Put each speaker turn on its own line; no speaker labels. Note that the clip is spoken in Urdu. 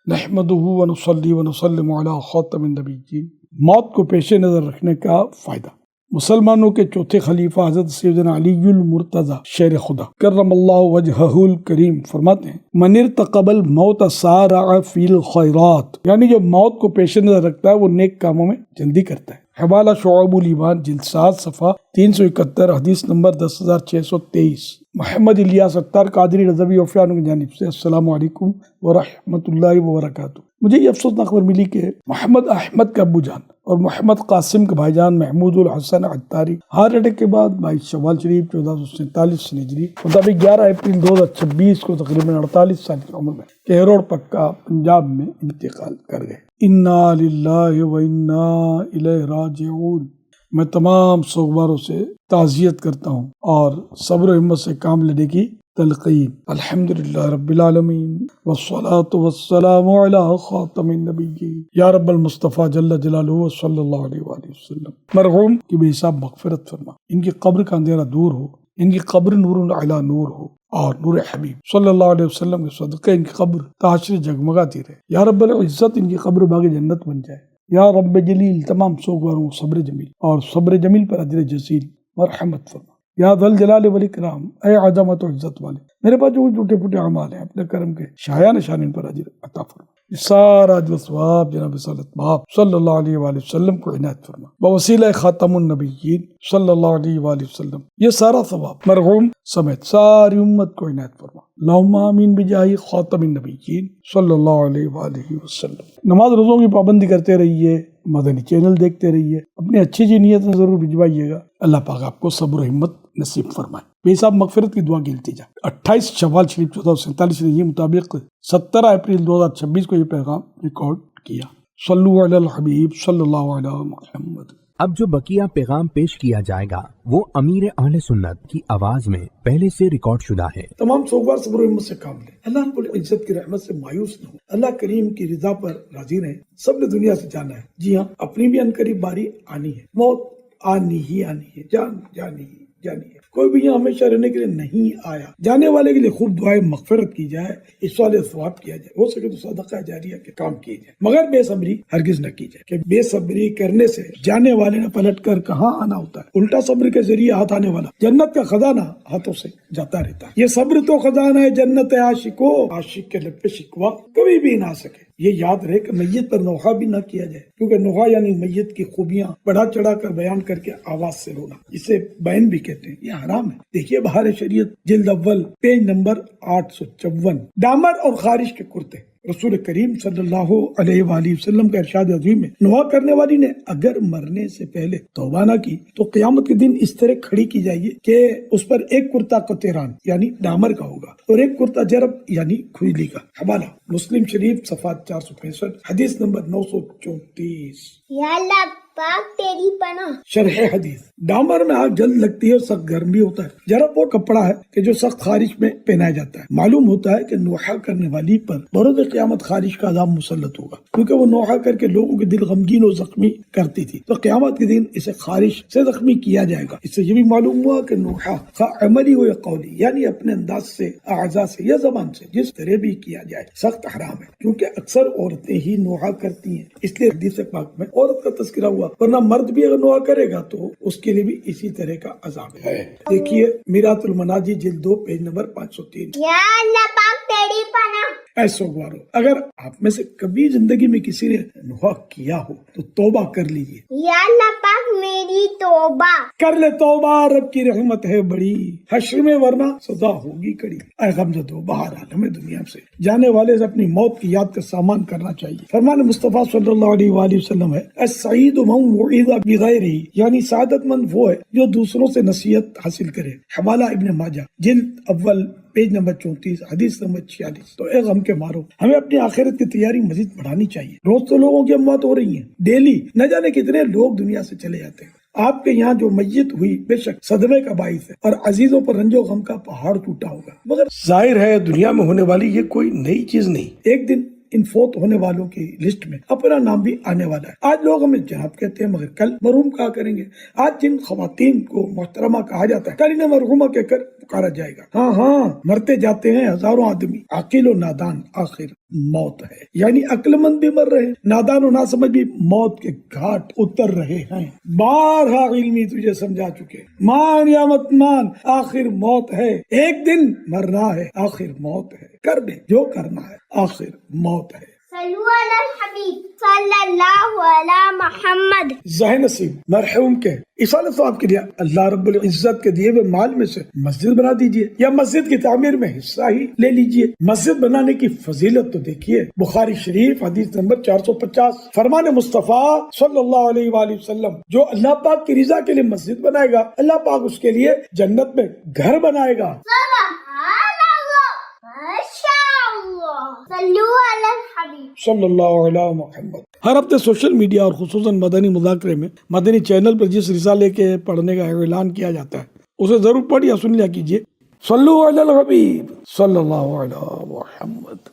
نحمدہ ونصلی ونسلم علی خاتم النبیین۔ موت کو پیش نظر رکھنے کا فائدہ۔ مسلمانوں کے چوتھے خلیفہ حضرت سیدنا علی المرتضی شیر خدا کرم اللہ وجہہ الکریم فرماتے ہیں من ارتقب الموت سارع فی الخیرات، یعنی جو موت کو پیش نظر رکھتا ہے وہ نیک کاموں میں جلدی کرتا ہے۔ حوالہ شعب الایمان جلد 7 صفحہ 371 حدیث نمبر 10623۔ محمد الیاس اتار قادری رضوی عفیان کی جانب سے السلام علیکم ورحمۃ اللہ وبرکاتہ۔ مجھے یہ افسوسناک خبر ملی کہ محمد احمد کا ابو جان اور محمد قاسم کے بھائی جان محمود الحسن عطاری ہارٹ اٹیک کے بعد 22 شوال شریف 1447 ہجری مطابق 11 اپریل 2026 کو تقریباً 48 سال کی عمر میں کہروڑ پکا پنجاب میں انتقال کر گئے۔ انا للہ و انا الیہ راجعون۔ میں تمام سوگواروں سے تعزیت کرتا ہوں اور صبر و ہمت سے کام لینے کی تلقین۔ الحمدللہ رب العالمین والصلاة والسلام علی خاتم النبیین یا رب المصطفیٰ جل جلالہ صلی اللہ علیہ وآلہ وسلم۔ مرحوم کی بے حساب مغفرت فرما، ان کی قبر کا اندھیرا دور ہو، ان کی قبر نور علی نور ہو، اور نور حبیب صلی اللہ علیہ وسلم کے صدقے ان کی قبر تاشر جگمگاتی رہے۔ یا رب العزت ان کی قبر باغ جنت بن جائے۔ یا رب جلیل تمام سوگواروں صبر جمیل اور صبر جمیل پر اجر جزیل مرحمت فرما۔ یا ذل جلال والاکرام، اے عظمت و عزت والے، میرے پاس جو ٹوٹے پھوٹے اعمال ہیں اپنے کرم کے شایع نشان ان پر اجر عطا فرما۔ یہ سارا اجر و ثواب جناب رسالت مآب صلی اللہ علیہ وآلہ وسلم کو عنایت فرما بوسیلہ خاتم النبیین صلی اللہ علیہ وآلہ وسلم۔ یہ سارا ثواب مرحوم سمیت ساری امت کو عنایت فرما۔ اللہم آمین بجاہ خاتم النبیین صلی اللہ علیہ وآلہ وسلم۔ نماز روزوں کی پابندی کرتے رہیے، مدنی چینل دیکھتے رہیے، اپنی اچھی نیت ضرور بھجوائیے گا۔ اللہ پاک آپ کو صبر و ہمت نصیب فرمائے۔ بے حساب مغفرت کی دعا کی التجا۔ 28 شوال شریف 1447 کے مطابق 17 اپریل 2026 کو یہ پیغام ریکارڈ کیا۔ صلو علی الحبیب صلی اللہ علیہ محمد۔
اب جو بقیہ پیغام پیش کیا جائے گا وہ امیر اہل سنت کی آواز میں پہلے سے ریکارڈ شدہ ہے۔
تمام سوگوار صبر و ہمت سے کام لیں، اللہ رب العزت کی رحمت سے مایوس نہ ہو، اللہ کریم کی رضا پر راضی رہیں۔ سب نے دنیا سے جانا ہے، جی ہاں اپنی بھی عنقریب باری آنی ہے، موت آنی ہی آنی ہے، جان جانی ہی جانی ہے۔ کوئی بھی یہاں ہمیشہ رہنے کے لیے نہیں آیا۔ جانے والے کے لیے خوب دعائیں مغفرت کی جائے، اس والے ثواب کیا جائے، ہو سکے تو صدقہ جاریہ کے کام کیے جائے، مگر بے صبری ہرگز نہ کی جائے کہ بے صبری کرنے سے جانے والے نے پلٹ کر کہاں آنا ہوتا ہے۔ الٹا صبر کے ذریعے ہاتھ آنے والا جنت کا خزانہ ہاتھوں سے جاتا رہتا ہے۔ یہ صبر تو خزانہ ہے جنت عاشقو، عاشق کے لب پہ شکوا کبھی بھی نہ سکے۔ یہ یاد رہے کہ میت پر نوحہ بھی نہ کیا جائے، کیونکہ نوحہ یعنی میت کی خوبیاں بڑھا چڑھا کر بیان کر کے آواز سے رونا، اسے بیان بھی کہتے ہیں، یہ حرام ہے۔ دیکھیے بہار شریعت جلد اول پیج نمبر 854۔ ڈامر اور خارش کے کرتے، رسول کریم صلی اللہ علیہ وآلہ وسلم کا ارشاد عظیم ہے، نوحہ کرنے والی نے اگر مرنے سے پہلے توبہ نہ کی تو قیامت کے دن اس طرح کھڑی کی جائے گی کہ اس پر ایک کرتا قطران یعنی ڈامر کا ہوگا اور ایک کرتا جرب یعنی کھجلی کا۔ حوالہ مسلم شریف صفحات 465 حدیث نمبر 934۔
یا اللہ پاک تیری پناہ۔
شرح حدیث، ڈامر میں آگ جلد لگتی ہے اور سخت گرم بھی ہوتا ہے۔ جرب وہ کپڑا ہے کہ جو سخت خارش میں پہنایا جاتا ہے۔ معلوم ہوتا ہے کہ نوحہ کرنے والی پر بروز قیامت خارش کا عذاب مسلط ہوگا، کیونکہ وہ نوحہ کر کے لوگوں کے دل غمگین اور زخمی کرتی تھی، تو قیامت کے دن اسے خارش سے زخمی کیا جائے گا۔ اس سے یہ بھی معلوم ہوا کہ نوحہ خواہ عملی ہو یا قولی یعنی اپنے انداز سے، اعضاء سے یا زبان سے جس طرح بھی کیا جائے سخت حرام ہے، کیونکہ اکثر عورتیں ہی نوحہ کرتی ہیں، اس لیے حدیث پاک میں عورت کا تذکرہ ہوا، ورنہ مرد بھی اگر نوحہ کرے گا تو اس کے لیے بھی اسی طرح کا عذاب ہے۔ دیکھیے میرات المناجی جلد 2 پیج نمبر 503۔
یا اللہ پاک تیری پناہ۔
اے سوگوارو، اگر آپ میں سے کبھی زندگی میں کسی نے نوحہ کیا ہو تو توبہ کر لیجیے۔
یا اللہ پاک میری توبہ
کر لے توبہ، رب کی رحمت ہے بڑی، حشر میں ورنہ سزا ہوگی کڑی۔ اے غمزدو، بہرحال ہمیں دنیا سے جانے والے سے اپنی موت کی یاد کا سامان کرنا چاہیے۔ فرمان مصطفیٰ صلی اللہ علیہ وآلہ وسلم ہے، السعید من وعظ بغیرہ، یعنی سعادت مند وہ ہے جو دوسروں سے نصیحت حاصل کرے۔ حوالہ ابن ماجہ جلد اول پیج نمبر 34 حدیث نمبر 46۔ تو اے غم کے مارو، ہمیں اپنی آخرت کی تیاری مزید بڑھانی چاہیے۔ روز تو لوگوں کی اموات ہو رہی ہیں، ڈیلی نہ جانے کتنے لوگ دنیا سے چلے جاتے ہیں۔ آپ کے یہاں جو میت ہوئی بے شک صدمے کا باعث ہے اور عزیزوں پر رنج و غم کا پہاڑ ٹوٹا ہوگا، مگر ظاہر ہے دنیا میں ہونے والی یہ کوئی نئی چیز نہیں۔ ایک دن ان فوت ہونے والوں کی لسٹ میں اپنا نام بھی آنے والا ہے۔ آج لوگ ہمیں جناب کہتے ہیں، مگر کل مرحوم کہا کریں گے۔ آج جن خواتین کو محترمہ کہا جاتا ہے، کل انہیں مرحومہ کہہ کر پکارا جائے گا. ہاں ہاں مرتے جاتے ہیں ہزاروں آدمی, عاقل و نادان آخر موت ہے. یعنی عقل مند بھی مر رہے ہیں, نادان و ناسمجھ بھی موت کے گھاٹ اتر رہے ہیں. بارہا علمی تجھے سمجھا چکے, مان یا مت مان آخر موت ہے. ایک دن مرنا ہے, آخر موت ہے. کر دے جو کرنا ہے, آخر موت ہے.
صلو علی الحبیب صلی اللہ علی محمد.
ذہن نصیب مرحوم کے اصالت ثواب کے لیے اللہ رب العزت کے دیے ہوئے مال میں سے مسجد بنا دیجئے, یا مسجد کی تعمیر میں حصہ ہی لے لیجئے. مسجد بنانے کی فضیلت تو دیکھیے, بخاری شریف حدیث نمبر 450, فرمان مصطفیٰ صلی اللہ علیہ وآلہ وسلم, جو اللہ پاک کی رضا کے لیے مسجد بنائے گا, اللہ پاک اس کے لیے جنت میں گھر بنائے گا.
سبحان اللہ, ماشاءاللہ. صلو علی الحبیب
صلی اللہ علیہ محمد. ہر ہفتے سوشل میڈیا اور خصوصاً مدنی مذاکرے میں مدنی چینل پر جس رسالے کے پڑھنے کا اعلان کیا جاتا ہے اسے ضرور پڑھ یا سن لیا کیجیے. صلو علی الحبیب صلی اللہ علیہ محمد.